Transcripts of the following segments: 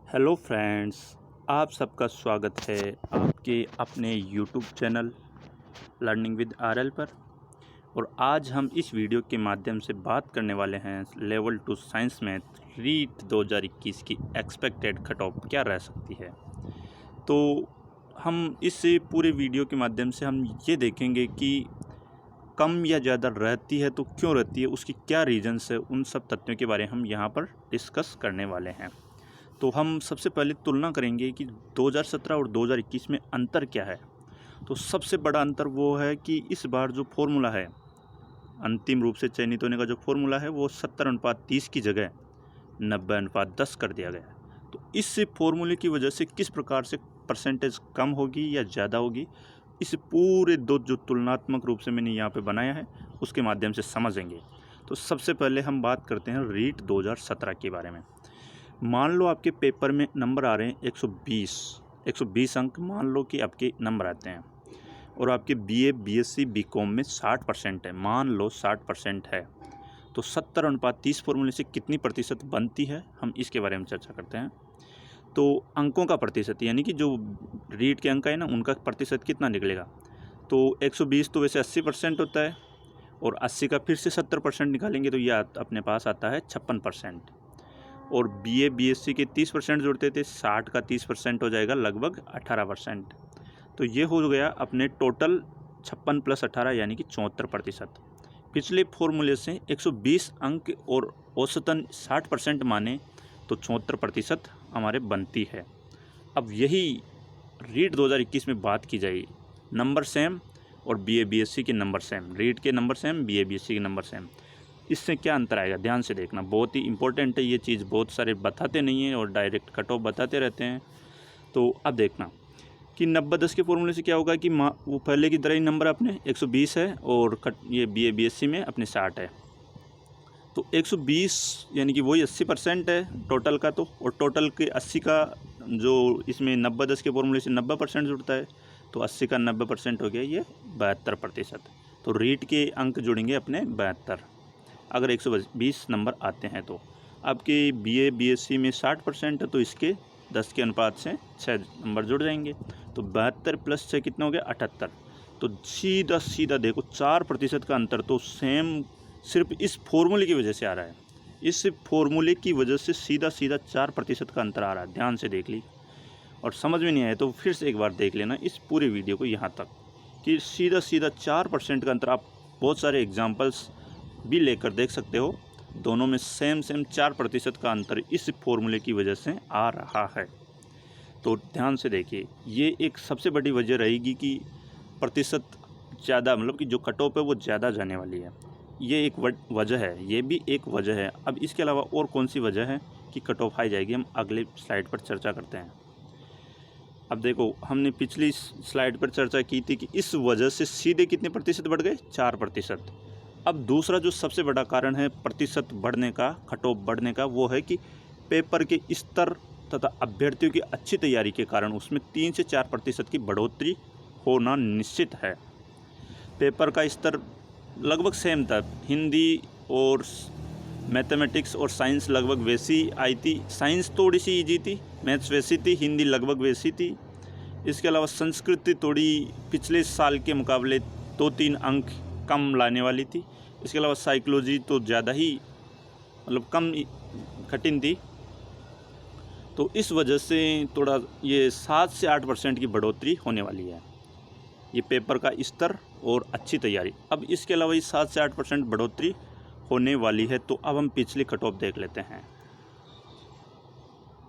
Hello friends, आप सबका स्वागत है आपके अपने YouTube channel learning with RL पर। और आज हम इस वीडियो के माध्यम से बात करने वाले हैं लेवल 2 साइंस मैथ रीट 2021 की एक्सपेक्टेड कट ऑफ क्या रह सकती है। तो हम इस पूरे वीडियो के माध्यम से हम ये देखेंगे कि कम या ज़्यादा रहती है तो क्यों रहती है, उसकी क्या रीजन्स है, उन सब तथ्यों के बारे में हम यहाँ पर डिस्कस करने वाले हैं। तो हम सबसे पहले तुलना करेंगे कि 2017 और 2021 में अंतर क्या है। तो सबसे बड़ा अंतर वो है कि इस बार जो फॉर्मूला है, अंतिम रूप से चयनित होने का जो फॉर्मूला है, वो 70:30 की जगह 90:10 कर दिया गया है। तो इस फॉर्मूले की वजह से किस प्रकार से परसेंटेज कम होगी या ज़्यादा होगी, इस पूरे दो जो तुलनात्मक रूप से मैंने यहाँ पे बनाया है उसके माध्यम से समझेंगे। तो सबसे पहले हम बात करते हैं रीट 2017 के बारे में। मान लो आपके पेपर में नंबर आ रहे हैं 120 अंक मान लो कि आपके नंबर आते हैं, और आपके बीए बीएससी बीकॉम में 60% है, मान लो 60% है, तो 70:30 फॉर्मूले से कितनी प्रतिशत बनती है, हम इसके बारे में चर्चा करते हैं। तो अंकों का प्रतिशत यानी कि जो रीट के अंक है ना, उनका प्रतिशत कितना निकलेगा। तो 120 तो वैसे 80% होता है, और 80 का फिर से 70% निकालेंगे तो यह अपने पास आता है 56%। और बीए बीएससी के 30% जोड़ते थे, 60 का 30% हो जाएगा लगभग 18%। तो ये हो गया अपने टोटल 56 + 18 यानी कि 74%। पिछले फॉर्मूले से 120 अंक और औसतन 60% माने तो 74% हमारे बनती है। अब यही रीट 2021 में बात की जाए, नंबर सेम और बीए बीएससी के नंबर सेम, रीट के नंबर सेम, बीए बीएससी के नंबर सेम, इससे क्या अंतर आएगा, ध्यान से देखना, बहुत ही इंपॉर्टेंट है ये चीज़। बहुत सारे बताते नहीं हैं और डायरेक्ट कट ऑफ बताते रहते हैं। तो अब देखना कि 90:10 के फॉर्मूले से क्या होगा कि वो पहले की तरह ही नंबर अपने 120 है, और ये बीए बीएससी में अपने 60 है। तो 120 यानी कि वही 80% है टोटल का। तो और टोटल के 80 का जो इसमें 90:10 के फॉर्मूले से 90% जुड़ता है, तो 80 का 90% हो गया ये 72%। तो रीट के अंक जुड़ेंगे अपने 72 अगर 120 नंबर आते हैं। तो आपके बीए बीएससी में 60% है, तो इसके 10 के अनुपात से 6 नंबर जुड़ जाएंगे। तो 72 + 6 कितना हो गया, 78। तो सीधा सीधा देखो 4% का अंतर तो सेम सिर्फ इस फॉर्मूले की वजह से आ रहा है। इस फॉर्मूले की वजह से सीधा सीधा 4% का अंतर आ रहा है। ध्यान से देख ली, और समझ में नहीं आया तो फिर से एक बार देख लेना इस पूरे वीडियो को यहाँ तक, कि सीधा सीधा 4% का अंतर। आप बहुत सारे एग्जाम्पल्स भी लेकर देख सकते हो, दोनों में सेम 4% का अंतर इस फॉर्मूले की वजह से आ रहा है। तो ध्यान से देखिए, ये एक सबसे बड़ी वजह रहेगी कि प्रतिशत ज़्यादा, मतलब कि जो कट ऑफ है वो ज़्यादा जाने वाली है। ये एक वजह है, ये भी एक वजह है। अब इसके अलावा और कौन सी वजह है कि कट ऑफ हाई जाएगी, हम अगले स्लाइड पर चर्चा करते हैं। अब देखो, हमने पिछली स्लाइड पर चर्चा की थी कि इस वजह से सीधे कितने प्रतिशत बढ़ गए, 4%। अब दूसरा जो सबसे बड़ा कारण है प्रतिशत बढ़ने का, कट ऑफ बढ़ने का, वो है कि पेपर के स्तर तथा अभ्यर्थियों की अच्छी तैयारी के कारण उसमें 3 से 4% की बढ़ोतरी होना निश्चित है। पेपर का स्तर लगभग सेम था, हिंदी और मैथमेटिक्स और साइंस लगभग वैसी आई थी। साइंस थोड़ी सी ईजी थी, मैथ्स वैसी थी, हिंदी लगभग वैसी थी। इसके अलावा संस्कृत थोड़ी पिछले साल के मुकाबले 2-3 अंक कम लाने वाली थी। इसके अलावा साइकोलॉजी तो ज़्यादा ही, मतलब कम कठिन थी। तो इस वजह से थोड़ा ये 7 से 8% की बढ़ोतरी होने वाली है, ये पेपर का स्तर और अच्छी तैयारी। अब इसके अलावा ये 7 से 8% बढ़ोतरी होने वाली है। तो अब हम पिछली कट ऑफ देख लेते हैं।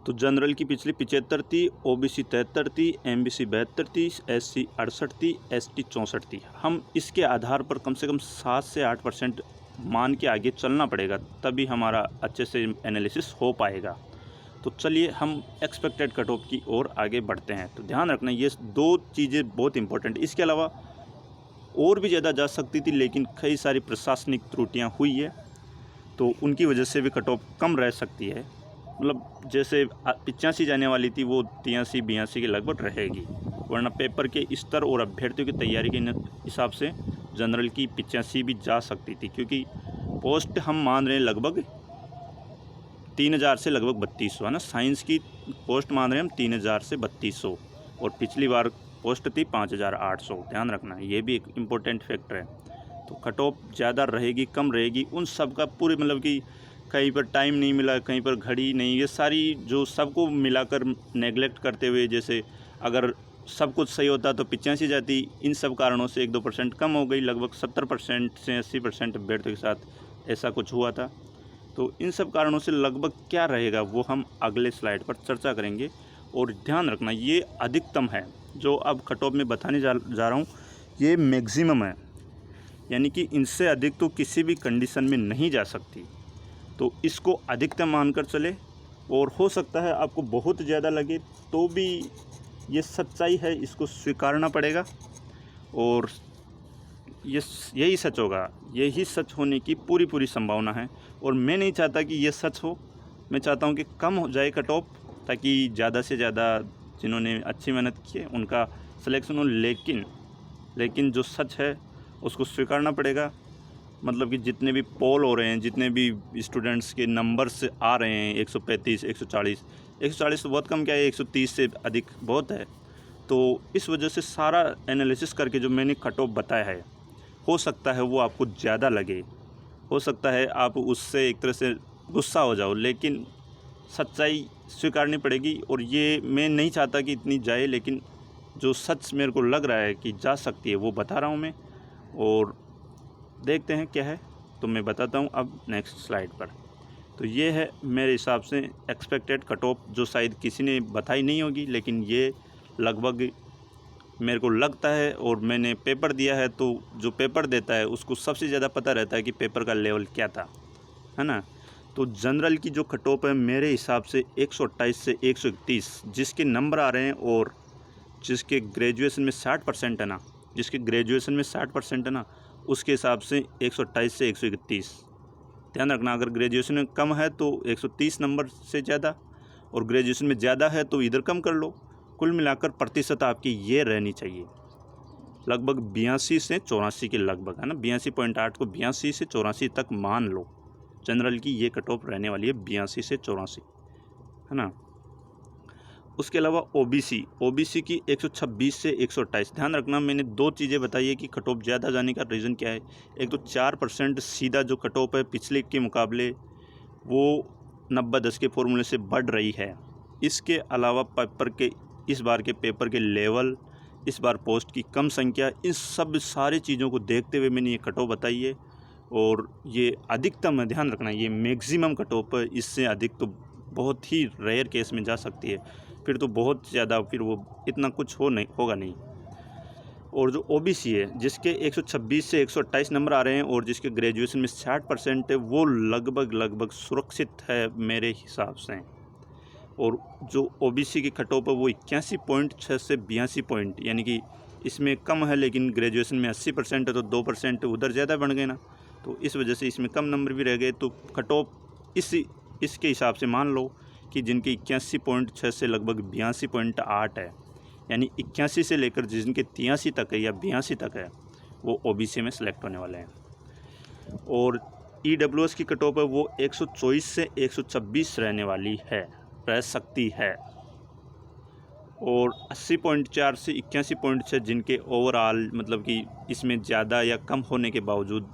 तो जनरल की पिछली 75 थी, ओबीसी 73 थी, एमबीसी 72 थी, एससी 68 थी, एसटी 64 थी। हम इसके आधार पर कम से कम 7 से 8% मान के आगे चलना पड़ेगा, तभी हमारा अच्छे से एनालिसिस हो पाएगा। तो चलिए हम एक्सपेक्टेड कट ऑफ की ओर आगे बढ़ते हैं। तो ध्यान रखना, ये दो चीज़ें बहुत इंपॉर्टेंट। इसके अलावा और भी ज़्यादा जा सकती थी, लेकिन कई सारी प्रशासनिक त्रुटियाँ हुई है, तो उनकी वजह से भी कट ऑफ कम रह सकती है। मतलब जैसे 85 जाने वाली थी, वो 83-82 के लगभग रहेगी, वरना पेपर के स्तर और अभ्यर्थियों की तैयारी के हिसाब से जनरल की 85 भी जा सकती थी, क्योंकि पोस्ट हम मान रहे हैं लगभग 3000 से लगभग 3200 है ना। साइंस की पोस्ट मान रहे हैं हम 3000 से 3200, और पिछली बार पोस्ट थी 5800। ध्यान रखना, ये भी एक इम्पोर्टेंट फैक्टर है। तो कट ऑफ ज़्यादा रहेगी कम रहेगी, उन सब का पूरे मतलब कि कहीं पर टाइम नहीं मिला, कहीं पर घड़ी नहीं, ये सारी जो सबको मिलाकर नेगलेक्ट करते हुए, जैसे अगर सब कुछ सही होता तो 85 जाती, इन सब कारणों से 1-2% कम हो गई, लगभग 70% से 80% अभ्यर्थियों के साथ ऐसा कुछ हुआ था। तो इन सब कारणों से लगभग क्या रहेगा वो हम अगले स्लाइड पर चर्चा करेंगे। और ध्यान रखना, ये अधिकतम है जो अब कट ऑफ में बताने जा रहा हूँ, ये मैक्सिमम है, यानी कि इनसे अधिक तो किसी भी कंडीशन में नहीं जा सकती। तो इसको अधिकतम मानकर चले, और हो सकता है आपको बहुत ज़्यादा लगे तो भी ये सच्चाई है, इसको स्वीकारना पड़ेगा, और यही सच होगा, यही सच होने की पूरी संभावना है। और मैं नहीं चाहता कि ये सच हो, मैं चाहता हूँ कि कम हो जाए कट ऑफ, ताकि ज़्यादा से ज़्यादा जिन्होंने अच्छी मेहनत की है उनका सिलेक्शन हो। लेकिन जो सच है उसको स्वीकारना पड़ेगा। मतलब कि जितने भी पोल हो रहे हैं, जितने भी स्टूडेंट्स के नंबर्स आ रहे हैं 135, 140 तो बहुत कम, क्या है 130 से अधिक बहुत है। तो इस वजह से सारा एनालिसिस करके जो मैंने कट ऑफ बताया है, हो सकता है वो आपको ज़्यादा लगे, हो सकता है आप उससे एक तरह से गुस्सा हो जाओ, लेकिन सच्चाई स्वीकारनी पड़ेगी। और ये मैं नहीं चाहता कि इतनी जाए, लेकिन जो सच मेरे को लग रहा है कि जा सकती है वो बता रहा हूँ मैं, और देखते हैं क्या है। तो मैं बताता हूँ अब नेक्स्ट स्लाइड पर। तो ये है मेरे हिसाब से एक्सपेक्टेड कट ऑफ, जो शायद किसी ने बताई नहीं होगी, लेकिन ये लगभग मेरे को लगता है, और मैंने पेपर दिया है, तो जो पेपर देता है उसको सबसे ज़्यादा पता रहता है कि पेपर का लेवल क्या था, है ना। तो जनरल की जो कट ऑफ है मेरे हिसाब से 128 से 131 जिसके नंबर आ रहे हैं, और जिसके ग्रेजुएशन में 60% है ना, जिसके ग्रेजुएशन में 60% है ना, उसके हिसाब से 128 से 131। ध्यान रखना, अगर ग्रेजुएशन में कम है तो 130 नंबर से ज़्यादा, और ग्रेजुएशन में ज़्यादा है तो इधर कम कर लो। कुल मिलाकर प्रतिशत आपकी ये रहनी चाहिए लगभग 82 से 84 के लगभग, है ना। 82.8 को 82 से 84 तक मान लो। जनरल की ये कट ऑफ रहने वाली है 82 से 84, है ना। उसके अलावा ओबीसी की 126 से 128। ध्यान रखना, मैंने दो चीज़ें बताई है कि कट ऑफ ज़्यादा जाने का रीज़न क्या है। एक तो 4% सीधा जो कट ऑफ है पिछले के मुकाबले वो 90-10 के फॉर्मूले से बढ़ रही है। इसके अलावा पेपर के इस बार के पेपर के लेवल, इस बार पोस्ट की कम संख्या, इन सब सारी चीज़ों को देखते हुए मैंने ये कट ऑफ बताई है। और ये अधिकतम है, ध्यान रखना, ये मैक्सिमम कट ऑफ है। इससे अधिक तो बहुत ही रेयर केस में जा सकती है, फिर तो बहुत ज़्यादा, फिर वो इतना कुछ होगा नहीं। और जो ओबीसी है जिसके 126 से 128 नंबर आ रहे हैं, और जिसके ग्रेजुएशन में 60% है, वो लगभग सुरक्षित है मेरे हिसाब से। और जो ओबीसी की कट ऑफ है वो 81.6 से 82 पॉइंट, यानी कि इसमें कम है, लेकिन ग्रेजुएशन में 80% है, तो 2% उधर ज़्यादा बढ़ गए ना, तो इस वजह से इसमें कम नंबर भी रह गए। तो कट ऑफ इसके हिसाब से मान लो कि जिनके 81.6 से लगभग 82.8 है, यानी 81 से लेकर जिनके 83 तक है या 82 तक है, वो ओबीसी में सेलेक्ट होने वाले हैं। और ईडब्ल्यूएस की कट ऑफ है वो 124 से 126 रहने वाली है, रह सकती है। और 80.4 से 81.6 जिनके ओवरऑल मतलब कि इसमें ज़्यादा या कम होने के बावजूद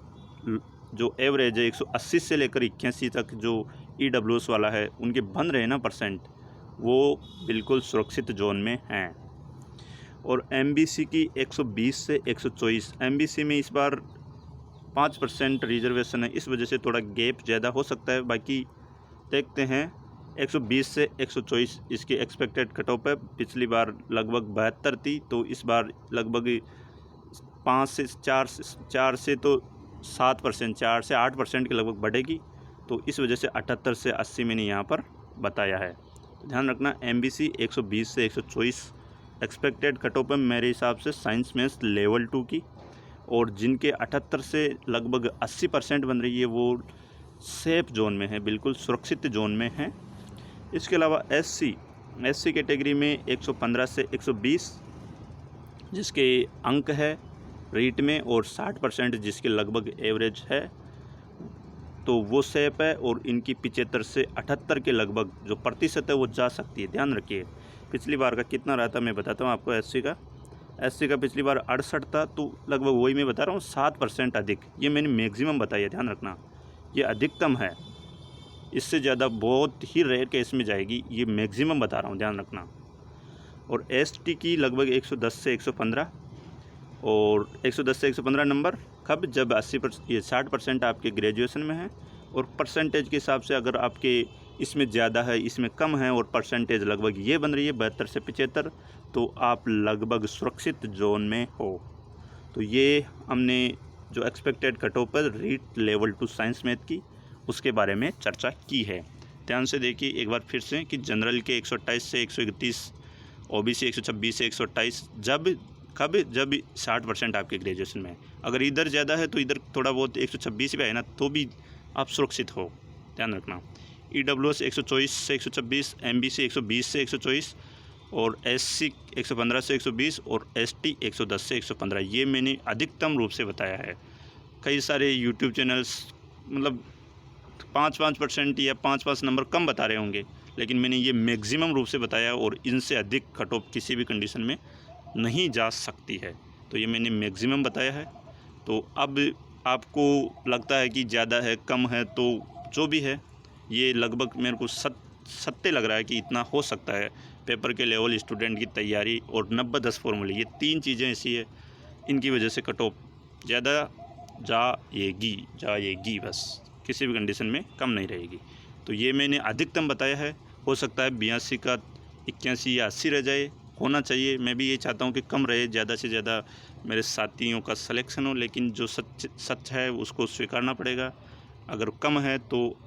जो एवरेज है 180 से लेकर 81 तक जो ईडब्ल्यूएस वाला है, उनके बन रहे ना परसेंट, वो बिल्कुल सुरक्षित जोन में हैं। और एमबीसी की 120 से 124, एमबीसी में इस बार 5% रिजर्वेशन है, इस वजह से थोड़ा गैप ज़्यादा हो सकता है। बाकी देखते हैं। 120 से 124 इसकी एक्सपेक्टेड कट ऑफ है। पिछली बार लगभग 72 थी, तो इस बार लगभग 4 से तो 7%, 4 से 8% के लगभग बढ़ेगी। तो इस वजह से 78 से 80 मैंने यहाँ पर बताया है। तो ध्यान रखना, एमबीसी 120 से 124 एक्सपेक्टेड कट ऑफ है मेरे हिसाब से साइंस में लेवल 2 की। और जिनके 78 से लगभग 80% बन रही है वो सेफ जोन में है, बिल्कुल सुरक्षित जोन में है। इसके अलावा एससी कैटेगरी में 115 से 120 जिसके अंक है रीट में, और 60% जिसके लगभग एवरेज है। तो वो सेफ है और इनकी 75 से 78 के लगभग जो प्रतिशत है वो जा सकती है। ध्यान रखिए पिछली बार का कितना रहा था मैं बताता हूँ आपको। एससी का पिछली बार 68 था, तो लगभग वही मैं बता रहा हूँ 7% अधिक। ये मैंने मैक्सिमम बताया है, ध्यान रखना ये अधिकतम है, इससे ज़्यादा बहुत ही रेयर केस में जाएगी, ये मैक्सिमम बता रहा हूँ, ध्यान रखना। और एसटी की लगभग 110 से 115 और 110 से 115 नंबर कब, जब 60% आपके ग्रेजुएशन में है और परसेंटेज के हिसाब से अगर आपके इसमें ज़्यादा है इसमें कम है और परसेंटेज लगभग ये बन रही है 72 से 75, तो आप लगभग सुरक्षित जोन में हो। तो ये हमने जो एक्सपेक्टेड कट ऑफ पर रीट लेवल 2 साइंस मैथ की उसके बारे में चर्चा की है। ध्यान से देखिए एक बार फिर से कि जनरल के 128 से 131, ओबीसी 126 से 128, जब 60% आपके ग्रेजुएशन में है। अगर इधर ज़्यादा है तो इधर थोड़ा बहुत 126 भी है ना, तो भी आप सुरक्षित हो, ध्यान रखना। ईडब्ल्यूएस 124 से 126, एमबीसी 120 से 124 और एससी 115 से 120 और एसटी 110 से 115। ये मैंने अधिकतम रूप से बताया है। कई सारे यूट्यूब चैनल्स मतलब 5% या 5 नंबर कम बता रहे होंगे, लेकिन मैंने ये मैक्सिमम रूप से बताया और इनसे अधिक कट ऑफ किसी भी कंडीशन में नहीं जा सकती है। तो ये मैंने मैक्सिमम बताया है। तो अब आपको लगता है कि ज़्यादा है कम है, तो जो भी है ये लगभग मेरे को सत्य लग रहा है कि इतना हो सकता है। पेपर के लेवल, स्टूडेंट की तैयारी और 90-10 फॉर्मूले, ये 3 चीज़ें ऐसी है, इनकी वजह से कट ऑफ ज़्यादा जाएगी, बस किसी भी कंडीशन में कम नहीं रहेगी। तो ये मैंने अधिकतम बताया है। हो सकता है 82 का 81 या 80 रह जाए, होना चाहिए। मैं भी ये चाहता हूँ कि कम रहे, ज़्यादा से ज़्यादा मेरे साथियों का सिलेक्शन हो, लेकिन जो सच है उसको स्वीकारना पड़ेगा। अगर कम है तो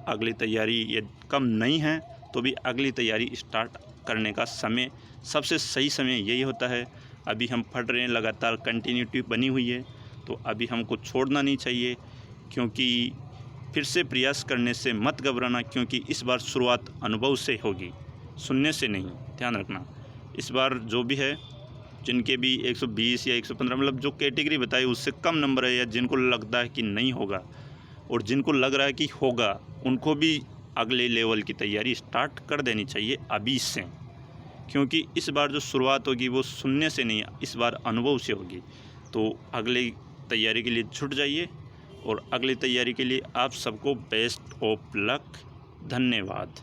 अगली तैयारी, ये कम नहीं है तो भी अगली तैयारी स्टार्ट करने का समय, सबसे सही समय यही होता है। अभी हम पढ़ रहे हैं, लगातार कंटिन्यूटी बनी हुई है, तो अभी हमको छोड़ना नहीं चाहिए, क्योंकि फिर से प्रयास करने से मत घबराना, क्योंकि इस बार शुरुआत अनुभव से होगी, सुनने से नहीं, ध्यान रखना। इस बार जो भी है, जिनके भी 120 या 115 मतलब जो कैटेगरी बताई उससे कम नंबर है, या जिनको लगता है कि नहीं होगा और जिनको लग रहा है कि होगा, उनको भी अगले लेवल की तैयारी स्टार्ट कर देनी चाहिए अभी से, क्योंकि इस बार जो शुरुआत होगी वो सुनने से नहीं, इस बार अनुभव से होगी। तो अगली तैयारी के लिए छुट जाइए और अगली तैयारी के लिए आप सबको बेस्ट ऑफ लक। धन्यवाद।